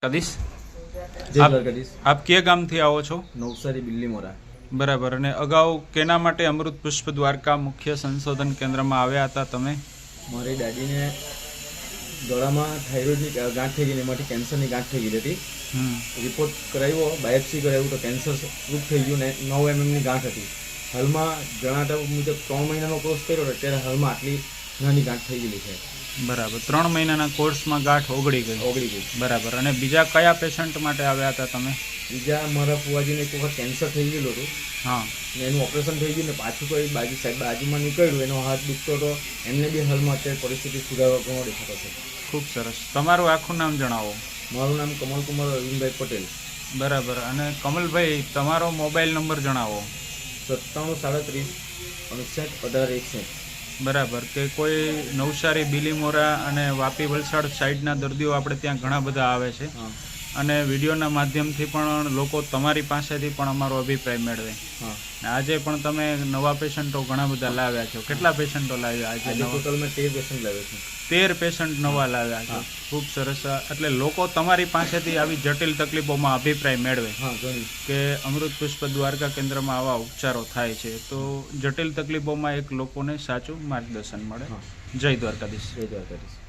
કદીશ જય આપ દ્વારકાધીશ। આપ કે ગામથી આવો છો? નવસારી બિલ્લીમોરા। બરાબર। અને અગાઉ કેના માટે અમૃત પુષ્પ દ્વારકા મુખ્ય સંશોધન કેન્દ્રમાં આવ્યા હતા તમે? મારી દાદીને ગળામાં થાઇરોઇડની ગાંઠ થઈ ગઈ, એમાંથી કેન્સરની ગાંઠ થઈ ગઈ હતી। રિપોર્ટ કરાવ્યો, બાયોપ્સી કરાવ્યું તો કેન્સર પ્રૂફ થઈ ગયું ને 9 mm ગાંઠ હતી। હાલમાં જણાતા મુજબ 3 મહિનાનો કોર્સ કર્યો તો અત્યારે હાલમાં આટલી નાની ગાંઠ થઈ ગયેલી છે। બરાબર। 3 મહિનાના કોર્સમાં ગાંઠ ઓગળી ગઈ। બરાબર। અને બીજા કયા પેશન્ટ માટે આવ્યા હતા તમે? બીજા મારા ફુવાજીને એક વખત કેન્સર થઈ ગયેલું હતું, હા, ને એનું ઓપરેશન થઈ ગયું ને પાછું કોઈ બાજુમાં નીકળ્યું, એનો હાથ દુખતો હતો, એમને બી હાલમાં અત્યારે પરિસ્થિતિ સુધારવા ઘણો દેખાતો છે। ખૂબ સરસ। તમારું આખું નામ જણાવો। મારું નામ કમલકુમાર અરવિંદભાઈ પટેલ। બરાબર। અને કમલભાઈ, તમારો મોબાઈલ નંબર જણાવો। 9737 59 18 61। બરાબર। કે કોઈ નવસારી, બિલીમોરા અને વાપી, વલસાડ સાઈડના દર્દીઓ આપણે ત્યાં ઘણા બધા આવે છે, અને વિડીયોના માધ્યમથી પણ લોકો તમારી પાસેથી પણ અમારો અભિપ્રાય મેળવે। આજે પણ તમે નવા પેશન્ટો ઘણા બધા લાવ્યા છો। કેટલા પેશન્ટો લાવ્યા આજે? ટોટલ મેં 13 પેશન્ટ લાવ્યા છે। 13 પેશન્ટ નવા લાવ્યા છે। ખૂબ સરસ। એટલે લોકો તમારી પાસેથી આવી જટિલ તકલીફોમાં અભિપ્રાય મેળવે કે અમૃત પુષ્પ દ્વારકા કેન્દ્રમાં આવા ઉપચારો થાય છે, તો જટિલ તકલીફોમાં એક લોકોને સાચું માર્ગદર્શન મળે। જય દ્વારકાધીશ। જય દ્વારકાધીશ।